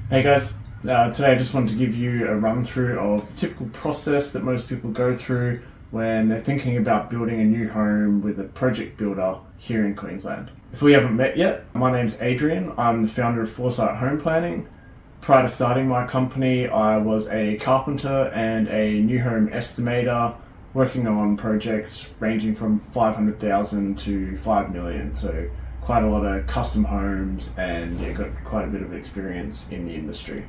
Hey guys, today I just wanted to give you a run through of the typical process that most people go through when they're thinking about building a new home with a project builder here in Queensland. If we haven't met yet, my name's Adrian. I'm the founder of Foresight Home Planning. Prior to starting my company, I was a carpenter and a new home estimator working on projects ranging from 500,000 to 5 million. So quite a lot of custom homes and got quite a bit of experience in the industry.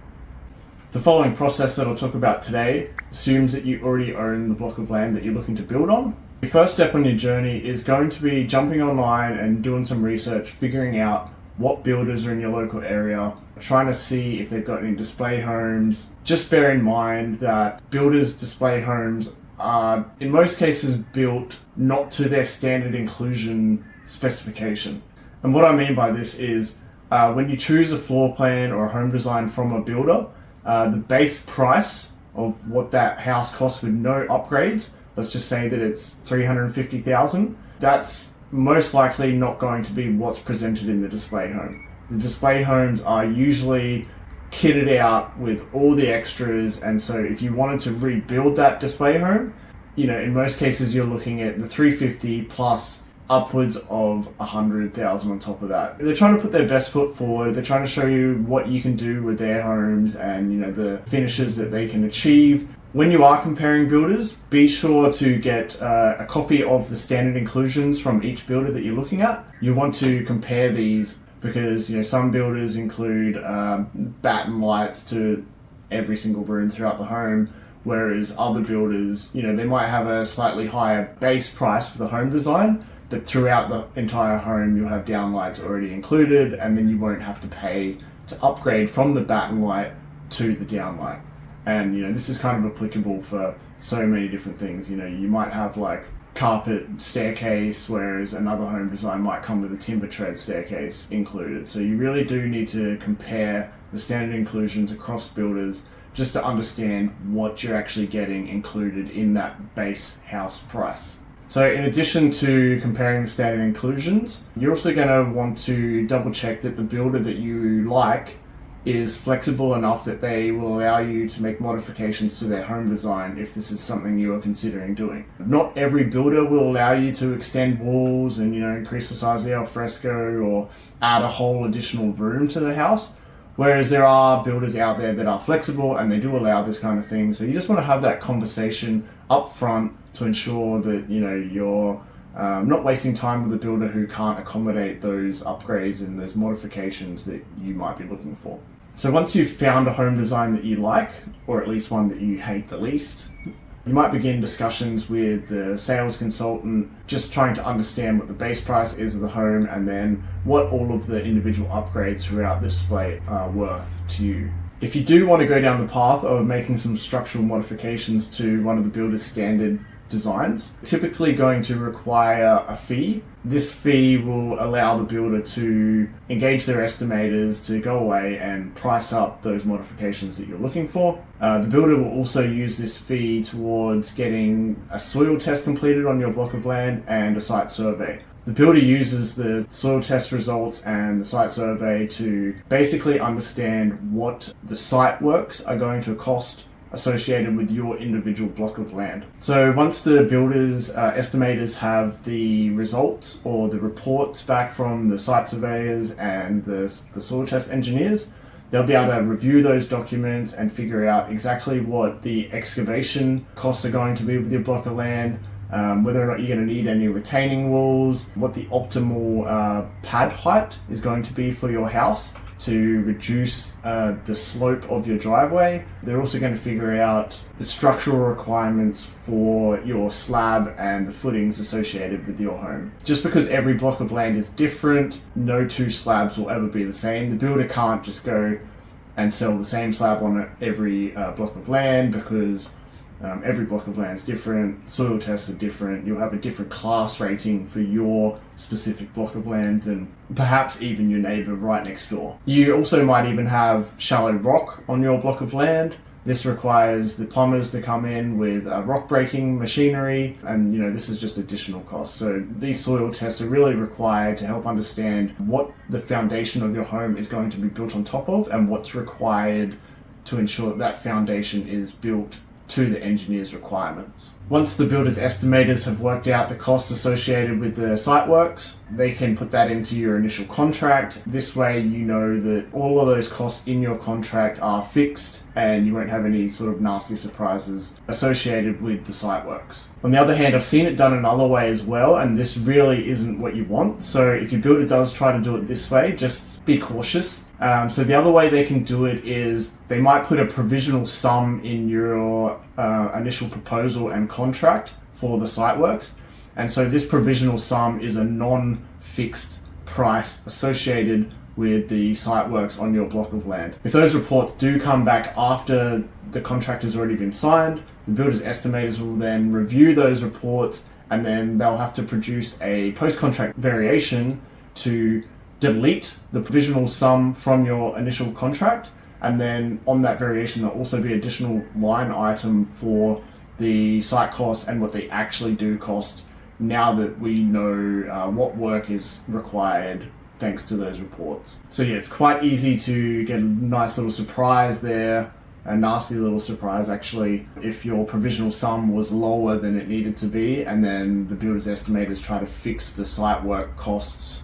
The following process that I'll talk about today assumes that you already own the block of land that you're looking to build on. The first step on your journey is going to be jumping online and doing some research, figuring out what builders are in your local area, trying to see if they've got any display homes. Just bear in mind that builders' display homes are in most cases built not to their standard inclusion specification. And what I mean by this is when you choose a floor plan or a home design from a builder, the base price of what that house costs with no upgrades, let's just say that it's $350,000, that's most likely not going to be what's presented in the display home. The display homes are usually kitted out with all the extras, and so if you wanted to rebuild that display home, in most cases you're looking at the 350 plus upwards of 100,000 on top of that. They're trying to put their best foot forward. They're trying to show you what you can do with their homes and the finishes that they can achieve. When you are comparing builders, be sure to get a copy of the standard inclusions from each builder that you're looking at. You want to compare these because some builders include batten lights to every single room throughout the home, whereas other builders, they might have a slightly higher base price for the home design, but throughout the entire home you'll have downlights already included, and then you won't have to pay to upgrade from the batten light to the downlight. And this is kind of applicable for so many different things. You might have like carpet staircase, whereas another home design might come with a timber tread staircase included. So you really do need to compare the standard inclusions across builders just to understand what you're actually getting included in that base house price. So in addition to comparing the standard inclusions, you're also going to want to double check that the builder that you like is flexible enough that they will allow you to make modifications to their home design if this is something you are considering doing. Not every builder will allow you to extend walls and increase the size of the alfresco or add a whole additional room to the house, whereas there are builders out there that are flexible and they do allow this kind of thing. So you just want to have that conversation up front to ensure that you're not wasting time with a builder who can't accommodate those upgrades and those modifications that you might be looking for. So once you've found a home design that you like, or at least one that you hate the least, you might begin discussions with the sales consultant, just trying to understand what the base price is of the home and then what all of the individual upgrades throughout the display are worth to you. If you do want to go down the path of making some structural modifications to one of the builder's standard designs, typically going to require a fee. This fee will allow the builder to engage their estimators to go away and price up those modifications that you're looking for. The builder will also use this fee towards getting a soil test completed on your block of land and a site survey. The builder uses the soil test results and the site survey to basically understand what the site works are going to cost associated with your individual block of land. So once the builders, estimators have the results or the reports back from the site surveyors and the soil test engineers, they'll be able to review those documents and figure out exactly what the excavation costs are going to be with your block of land, whether or not you're going to need any retaining walls, what the optimal pad height is going to be for your house to reduce the slope of your driveway. They're also going to figure out the structural requirements for your slab and the footings associated with your home. Just because every block of land is different, no two slabs will ever be the same. The builder can't just go and sell the same slab on every block of land because every block of land is different, soil tests are different, you'll have a different class rating for your specific block of land than perhaps even your neighbour right next door. You also might even have shallow rock on your block of land. This requires the plumbers to come in with rock breaking machinery, and this is just additional costs. So these soil tests are really required to help understand what the foundation of your home is going to be built on top of and what's required to ensure that foundation is built to the engineer's requirements. Once the builder's estimators have worked out the costs associated with the site works, they can put that into your initial contract. This way you know that all of those costs in your contract are fixed and you won't have any sort of nasty surprises associated with the site works. On the other hand, I've seen it done another way as well, and this really isn't what you want. So if your builder does try to do it this way, just be cautious. So the other way they can do it is they might put a provisional sum in your initial proposal and contract for the site works. And so this provisional sum is a non-fixed price associated with the site works on your block of land. If those reports do come back after the contract has already been signed, the builder's estimators will then review those reports, and then they'll have to produce a post-contract variation to delete the provisional sum from your initial contract, and then on that variation there'll also be additional line item for the site costs and what they actually do cost, now that we know what work is required thanks to those reports. So yeah, it's quite easy to get a nice little surprise there, a nasty little surprise actually, if your provisional sum was lower than it needed to be, and then the builder's estimators try to fix the site work costs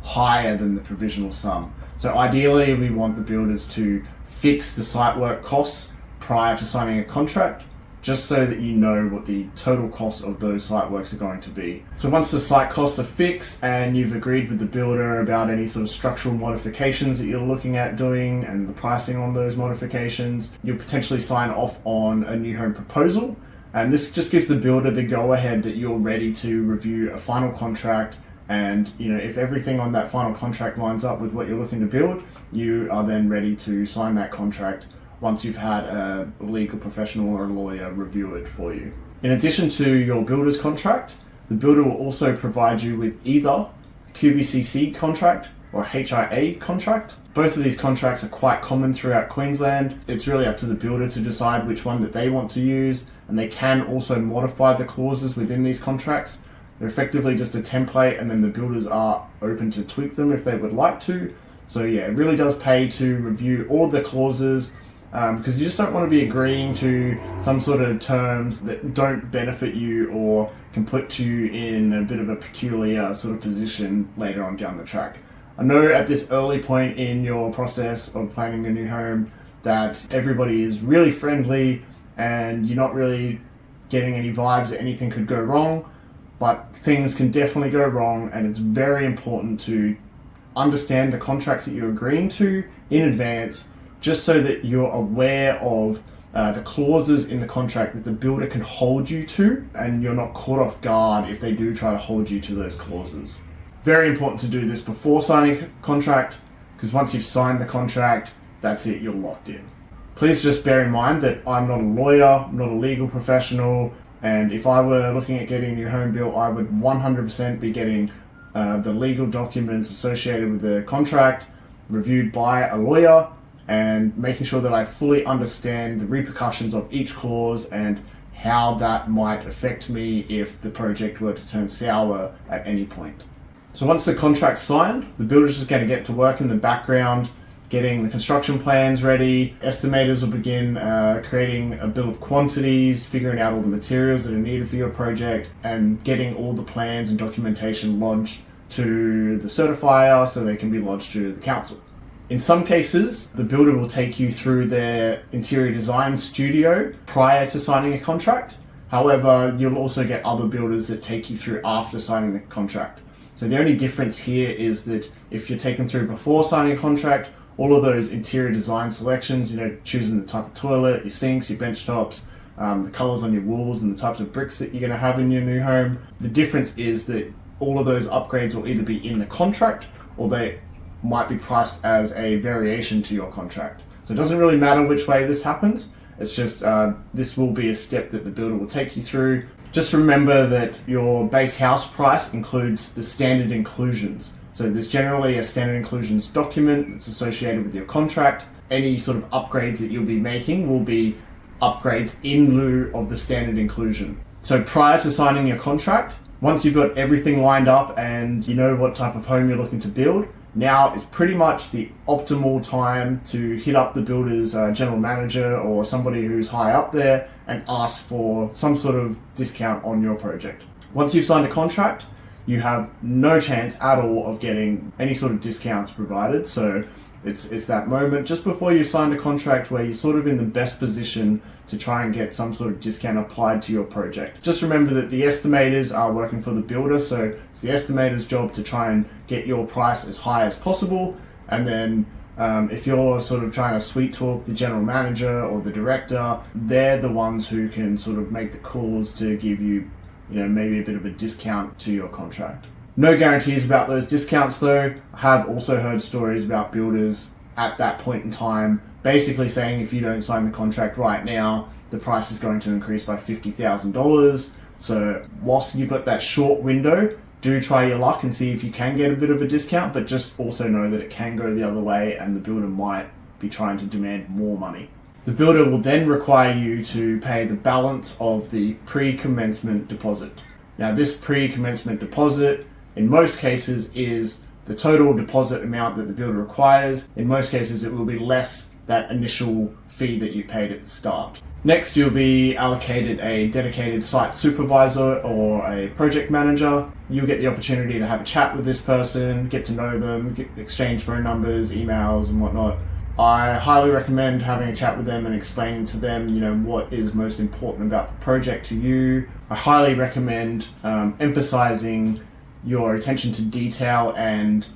higher than the provisional sum. So ideally we want the builders to fix the site work costs prior to signing a contract, just so that you know what the total cost of those site works are going to be. So once the site costs are fixed and you've agreed with the builder about any sort of structural modifications that you're looking at doing and the pricing on those modifications, you'll potentially sign off on a new home proposal. And this just gives the builder the go-ahead that you're ready to review a final contract. And if everything on that final contract lines up with what you're looking to build, you are then ready to sign that contract once you've had a legal professional or a lawyer review it for you. In addition to your builder's contract, the builder will also provide you with either QBCC contract or HIA contract. Both of these contracts are quite common throughout Queensland. It's really up to the builder to decide which one that they want to use, and they can also modify the clauses within these contracts. They're effectively just a template, and then the builders are open to tweak them if they would like to. So yeah, it really does pay to review all the clauses, because you just don't want to be agreeing to some sort of terms that don't benefit you or can put you in a bit of a peculiar sort of position later on down the track. I know at this early point in your process of planning a new home that everybody is really friendly and you're not really getting any vibes that anything could go wrong, but things can definitely go wrong, and it's very important to understand the contracts that you're agreeing to in advance, just so that you're aware of the clauses in the contract that the builder can hold you to, and you're not caught off guard if they do try to hold you to those clauses. Very important to do this before signing a contract, because once you've signed the contract, that's it, you're locked in. Please just bear in mind that I'm not a lawyer, I'm not a legal professional, and if I were looking at getting a new home built, I would 100% be getting the legal documents associated with the contract reviewed by a lawyer, and making sure that I fully understand the repercussions of each clause and how that might affect me if the project were to turn sour at any point. So once the contract's signed, the builder's just going to get to work in the background, getting the construction plans ready. Estimators will begin creating a bill of quantities, figuring out all the materials that are needed for your project, and getting all the plans and documentation lodged to the certifier so they can be lodged to the council. In some cases, the builder will take you through their interior design studio prior to signing a contract. However, you'll also get other builders that take you through after signing the contract. So the only difference here is that if you're taken through before signing a contract, all of those interior design selections, choosing the type of toilet, your sinks, your bench tops, the colors on your walls, and the types of bricks that you're going to have in your new home, the difference is that all of those upgrades will either be in the contract or they might be priced as a variation to your contract. So it doesn't really matter which way this happens. It's just this will be a step that the builder will take you through. Just remember that your base house price includes the standard inclusions. So there's generally a standard inclusions document that's associated with your contract, any sort of upgrades that you'll be making will be upgrades in lieu of the standard inclusion. So prior to signing your contract, once you've got everything lined up and you know what type of home you're looking to build, now is pretty much the optimal time to hit up the builder's general manager or somebody who's high up there and ask for some sort of discount on your project. Once you've signed a contract, you have no chance at all of getting any sort of discounts provided. So it's that moment just before you signed a contract where you're sort of in the best position to try and get some sort of discount applied to your project. Just remember that the estimators are working for the builder, so it's the estimator's job to try and get your price as high as possible. And then if you're sort of trying to sweet talk the general manager or the director, they're the ones who can sort of make the calls to give you, maybe a bit of a discount to your contract. No guarantees about those discounts though. I have also heard stories about builders at that point in time basically saying if you don't sign the contract right now, the price is going to increase by $50,000. So whilst you've got that short window, do try your luck and see if you can get a bit of a discount, but just also know that it can go the other way and the builder might be trying to demand more money. The builder will then require you to pay the balance of the pre-commencement deposit. Now this pre-commencement deposit in most cases is the total deposit amount that the builder requires. In most cases it will be less that initial fee that you paid at the start. Next, you'll be allocated a dedicated site supervisor or a project manager. You'll get the opportunity to have a chat with this person, get to know them, exchange phone numbers, emails and whatnot. I highly recommend having a chat with them and explaining to them, what is most important about the project to you. I highly recommend emphasizing your attention to detail and,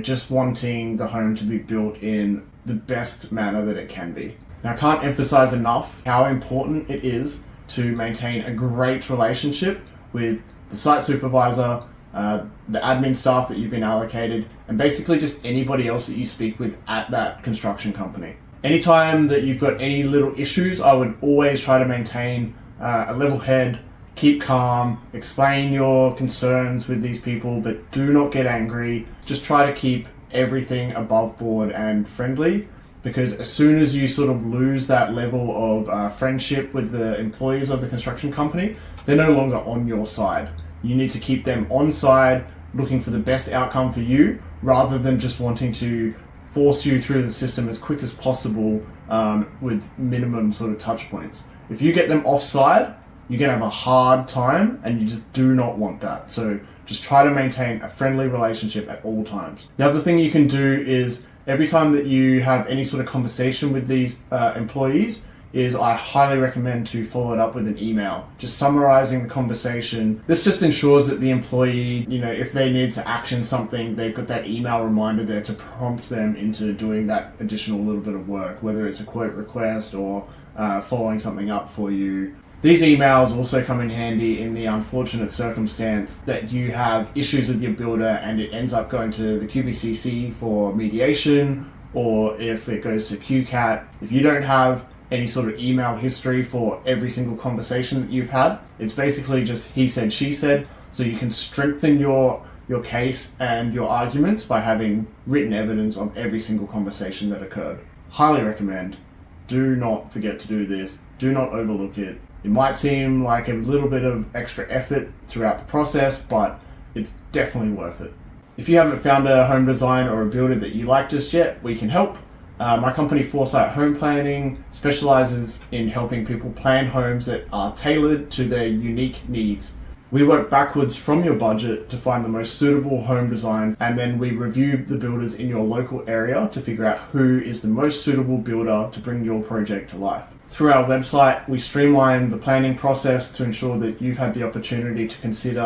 just wanting the home to be built in the best manner that it can be. Now, I can't emphasize enough how important it is to maintain a great relationship with the site supervisor, the admin staff that you've been allocated, and basically just anybody else that you speak with at that construction company. Anytime that you've got any little issues, I would always try to maintain a level head, keep calm, explain your concerns with these people, but do not get angry. Just try to keep everything above board and friendly, because as soon as you sort of lose that level of friendship with the employees of the construction company, they're no longer on your side. You need to keep them on side, looking for the best outcome for you, rather than just wanting to force you through the system as quick as possible with minimum sort of touch points. If you get them offside, you're going to have a hard time, and you just do not want that. So just try to maintain a friendly relationship at all times. The other thing you can do is every time that you have any sort of conversation with these employees, is I highly recommend to follow it up with an email, just summarizing the conversation. This just ensures that the employee, if they need to action something, they've got that email reminder there to prompt them into doing that additional little bit of work, whether it's a quote request or following something up for you. These emails also come in handy in the unfortunate circumstance that you have issues with your builder and it ends up going to the QBCC for mediation, or if it goes to QCAT. If you don't have any sort of email history for every single conversation that you've had, it's basically just he said, she said, so you can strengthen your case and your arguments by having written evidence of every single conversation that occurred. Highly recommend. Do not forget to do this. Do not overlook it. It might seem like a little bit of extra effort throughout the process, but it's definitely worth it. If you haven't found a home design or a builder that you like just yet, we can help. My company, Foresight Home Planning, specializes in helping people plan homes that are tailored to their unique needs. We work backwards from your budget to find the most suitable home design, and then we review the builders in your local area to figure out who is the most suitable builder to bring your project to life. Through our website, we streamline the planning process to ensure that you've had the opportunity to consider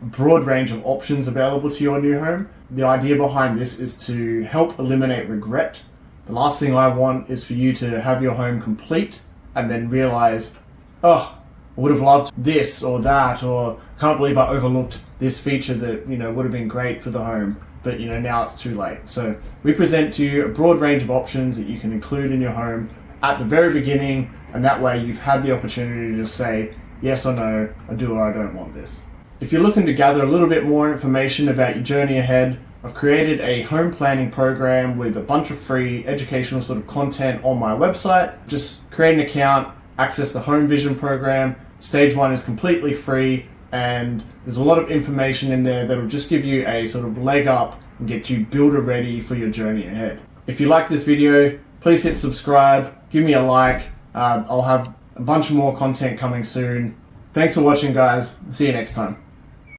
a broad range of options available to your new home. The idea behind this is to help eliminate regret. The last thing I want is for you to have your home complete and then realize, I would have loved this or that, or can't believe I overlooked this feature that, would have been great for the home, but now it's too late. So we present to you a broad range of options that you can include in your home at the very beginning, and that way you've had the opportunity to just say yes or no, I do or I don't want this. If you're looking to gather a little bit more information about your journey ahead, I've created a home planning program with a bunch of free educational sort of content on my website. Just create an account, access the Home Vision program. Stage 1 is completely free, and there's a lot of information in there that will just give you a sort of leg up and get you builder ready for your journey ahead. If you like this video, please hit subscribe, give me a like. I'll have a bunch more content coming soon. Thanks for watching, guys. See you next time.